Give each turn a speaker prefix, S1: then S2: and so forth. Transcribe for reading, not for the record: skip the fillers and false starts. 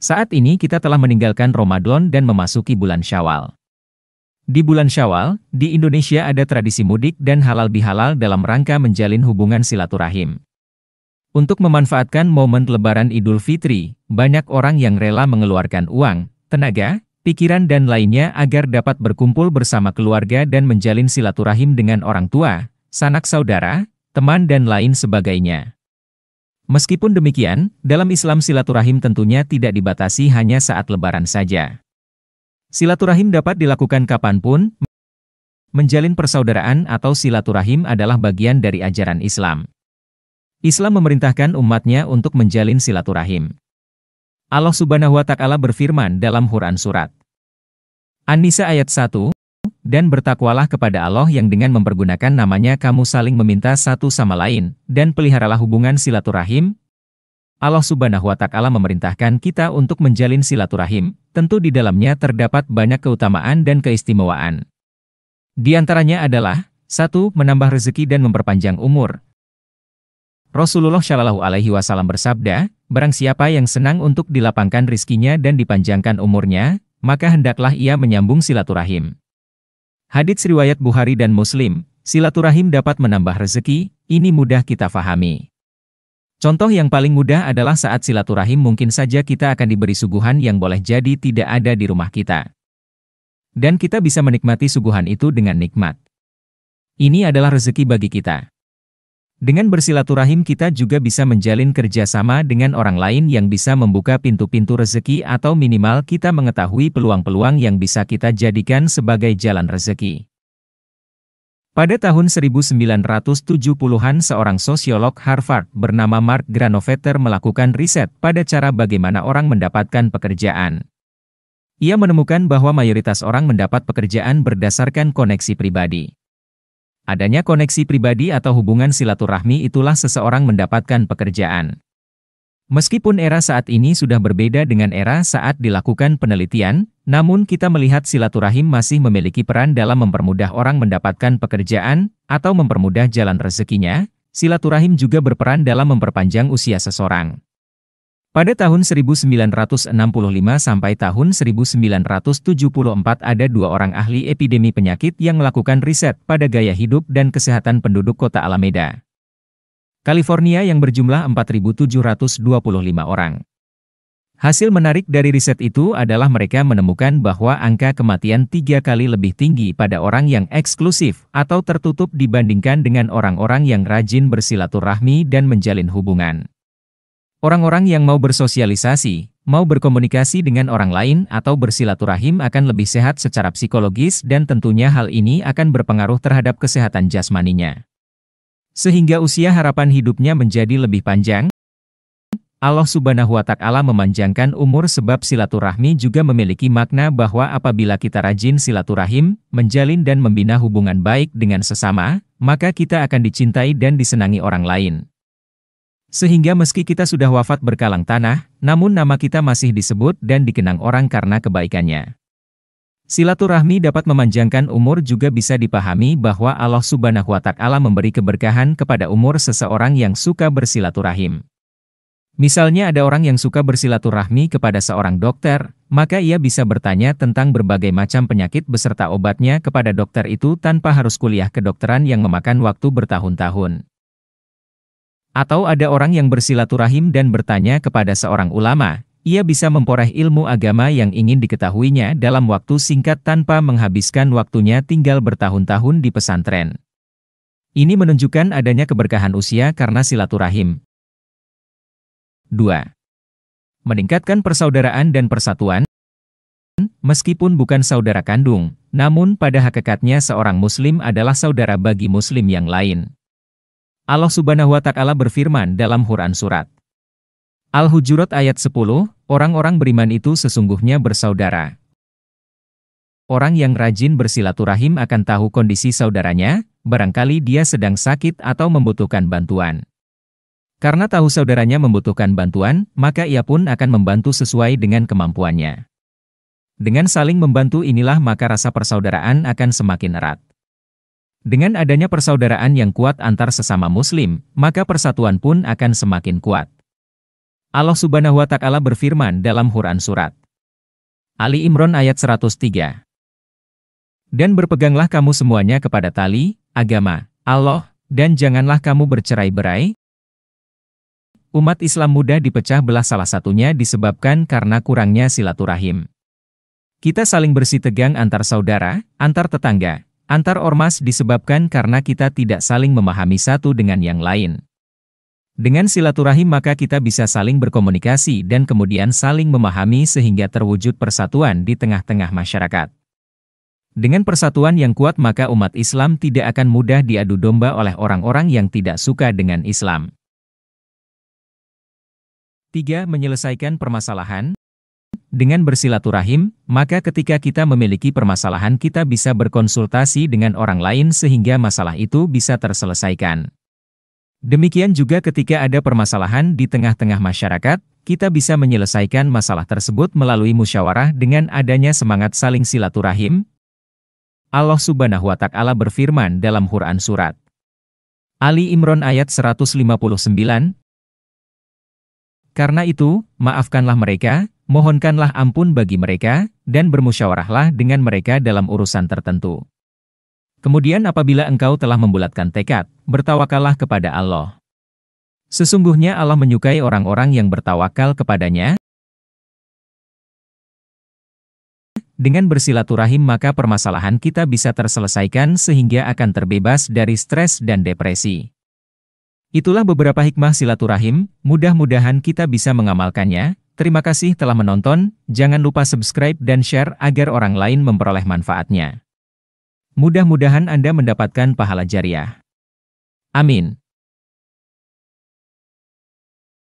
S1: Saat ini kita telah meninggalkan Ramadan dan memasuki bulan Syawal. Di bulan Syawal, di Indonesia ada tradisi mudik dan halal bihalal dalam rangka menjalin hubungan silaturahim. Untuk memanfaatkan momen Lebaran Idul Fitri, banyak orang yang rela mengeluarkan uang, tenaga, pikiran dan lainnya agar dapat berkumpul bersama keluarga dan menjalin silaturahim dengan orang tua, sanak saudara, teman dan lain sebagainya. Meskipun demikian, dalam Islam silaturahim tentunya tidak dibatasi hanya saat Lebaran saja. Silaturahim dapat dilakukan kapanpun. Menjalin persaudaraan atau silaturahim adalah bagian dari ajaran Islam. Islam memerintahkan umatnya untuk menjalin silaturahim. Allah Subhanahu wa Ta'ala berfirman dalam Quran Surat An-Nisa ayat 1, dan bertakwalah kepada Allah yang dengan mempergunakan namanya kamu saling meminta satu sama lain, dan peliharalah hubungan silaturahim. Allah Subhanahu wa Ta'ala memerintahkan kita untuk menjalin silaturahim, tentu di dalamnya terdapat banyak keutamaan dan keistimewaan. Di antaranya adalah 1. Menambah rezeki dan memperpanjang umur. Rasulullah Shallallahu Alaihi Wasallam bersabda, barang siapa yang senang untuk dilapangkan rizkinya dan dipanjangkan umurnya, maka hendaklah ia menyambung silaturahim. Hadits riwayat Bukhari dan Muslim, silaturahim dapat menambah rezeki, ini mudah kita fahami. Contoh yang paling mudah adalah saat silaturahim mungkin saja kita akan diberi suguhan yang boleh jadi tidak ada di rumah kita. Dan kita bisa menikmati suguhan itu dengan nikmat. Ini adalah rezeki bagi kita. Dengan bersilaturahim kita juga bisa menjalin kerjasama dengan orang lain yang bisa membuka pintu-pintu rezeki atau minimal kita mengetahui peluang-peluang yang bisa kita jadikan sebagai jalan rezeki. Pada tahun 1970-an seorang sosiolog Harvard bernama Mark Granovetter melakukan riset pada cara bagaimana orang mendapatkan pekerjaan. Ia menemukan bahwa mayoritas orang mendapat pekerjaan berdasarkan koneksi pribadi. Adanya koneksi pribadi atau hubungan silaturahmi itulah seseorang mendapatkan pekerjaan. Meskipun era saat ini sudah berbeda dengan era saat dilakukan penelitian, namun kita melihat silaturahim masih memiliki peran dalam mempermudah orang mendapatkan pekerjaan, atau mempermudah jalan rezekinya. Silaturahim juga berperan dalam memperpanjang usia seseorang. Pada tahun 1965 sampai tahun 1974 ada 2 orang ahli epidemi penyakit yang melakukan riset pada gaya hidup dan kesehatan penduduk kota Alameda, California yang berjumlah 4.725 orang. Hasil menarik dari riset itu adalah mereka menemukan bahwa angka kematian 3 kali lebih tinggi pada orang yang eksklusif atau tertutup dibandingkan dengan orang-orang yang rajin bersilaturahmi dan menjalin hubungan. Orang-orang yang mau bersosialisasi, mau berkomunikasi dengan orang lain atau bersilaturahim akan lebih sehat secara psikologis dan tentunya hal ini akan berpengaruh terhadap kesehatan jasmaninya. Sehingga usia harapan hidupnya menjadi lebih panjang. Allah Subhanahu wa Ta'ala memanjangkan umur sebab silaturahmi juga memiliki makna bahwa apabila kita rajin silaturahim, menjalin dan membina hubungan baik dengan sesama, maka kita akan dicintai dan disenangi orang lain. Sehingga meski kita sudah wafat berkalang tanah, namun nama kita masih disebut dan dikenang orang karena kebaikannya. Silaturahmi dapat memanjangkan umur juga bisa dipahami bahwa Allah Subhanahu wa Ta'ala memberi keberkahan kepada umur seseorang yang suka bersilaturahim. Misalnya ada orang yang suka bersilaturahmi kepada seorang dokter, maka ia bisa bertanya tentang berbagai macam penyakit beserta obatnya kepada dokter itu tanpa harus kuliah kedokteran yang memakan waktu bertahun-tahun. Atau ada orang yang bersilaturahim dan bertanya kepada seorang ulama, ia bisa memperoleh ilmu agama yang ingin diketahuinya dalam waktu singkat tanpa menghabiskan waktunya tinggal bertahun-tahun di pesantren. Ini menunjukkan adanya keberkahan usia karena silaturahim. 2. Meningkatkan persaudaraan dan persatuan. Meskipun bukan saudara kandung, namun pada hakikatnya seorang muslim adalah saudara bagi muslim yang lain. Allah Subhanahu wa Ta'ala berfirman dalam Quran Surat Al-Hujurat ayat 10, orang-orang beriman itu sesungguhnya bersaudara. Orang yang rajin bersilaturahim akan tahu kondisi saudaranya, barangkali dia sedang sakit atau membutuhkan bantuan. Karena tahu saudaranya membutuhkan bantuan, maka ia pun akan membantu sesuai dengan kemampuannya. Dengan saling membantu inilah maka rasa persaudaraan akan semakin erat. Dengan adanya persaudaraan yang kuat antar sesama muslim, maka persatuan pun akan semakin kuat. Allah Subhanahu wa Ta'ala berfirman dalam Quran Surat Ali Imran ayat 103. Dan berpeganglah kamu semuanya kepada tali agama Allah, dan janganlah kamu bercerai-berai. Umat Islam mudah dipecah belah, salah satunya disebabkan karena kurangnya silaturahim. Kita saling bersih tegang antar saudara, antar tetangga, antar ormas disebabkan karena kita tidak saling memahami satu dengan yang lain. Dengan silaturahim maka kita bisa saling berkomunikasi dan kemudian saling memahami sehingga terwujud persatuan di tengah-tengah masyarakat. Dengan persatuan yang kuat maka umat Islam tidak akan mudah diadu domba oleh orang-orang yang tidak suka dengan Islam. 3. Menyelesaikan permasalahan. Dengan bersilaturahim, maka ketika kita memiliki permasalahan kita bisa berkonsultasi dengan orang lain sehingga masalah itu bisa terselesaikan. Demikian juga ketika ada permasalahan di tengah-tengah masyarakat, kita bisa menyelesaikan masalah tersebut melalui musyawarah dengan adanya semangat saling silaturahim. Allah Subhanahu wa Ta'ala berfirman dalam Quran Surat Ali Imran ayat 159. Karena itu, maafkanlah mereka, mohonkanlah ampun bagi mereka, dan bermusyawarahlah dengan mereka dalam urusan tertentu. Kemudian apabila engkau telah membulatkan tekad, bertawakallah kepada Allah. Sesungguhnya Allah menyukai orang-orang yang bertawakal kepadanya. Dengan bersilaturahim maka permasalahan kita bisa terselesaikan sehingga akan terbebas dari stres dan depresi. Itulah beberapa hikmah silaturahim, mudah-mudahan kita bisa mengamalkannya. Terima kasih telah menonton, jangan lupa subscribe dan share agar orang lain memperoleh manfaatnya. Mudah-mudahan Anda mendapatkan pahala jariah. Amin.